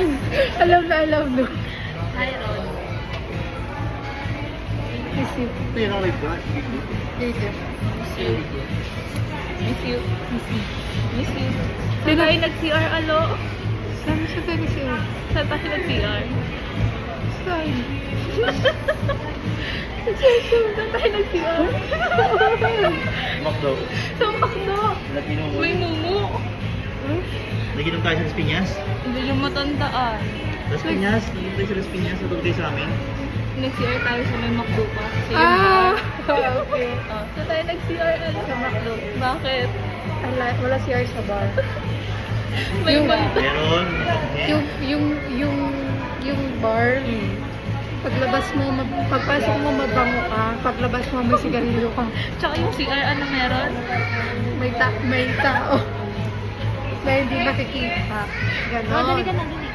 Alam na alam no. Hi, Ron. Miss you. Dito. Miss you. Miss you. Miss you. Miss you. Saan tayo nag-CR, alo? Saan siya tayo siya? Saan tayo nag-CR? Saan? Saan tayo nag-CR? Makdo. Sa Macdo. May mumu. Naginom tayo sa Las Piñas. Hindi yung matandaan. Las Piñas, naginom tayo sa Las Piñas. Natulog tayo sa amin. Nag-CR tayo sa may Macdo pa. Sa yung Ah! bar. Okay. Saan tayo nag-CR, ano? Sa Macdo. Bakit? Wala CR sa bar. May Yung- banta. Meron. Yung bar, paglabas mo, pagpasok mo mabango ka, paglabas mo may sigarilyo ka. Tsaka yung CR, ano meron? May tao na hindi nakikita. Ganon. Dali ka na, dali.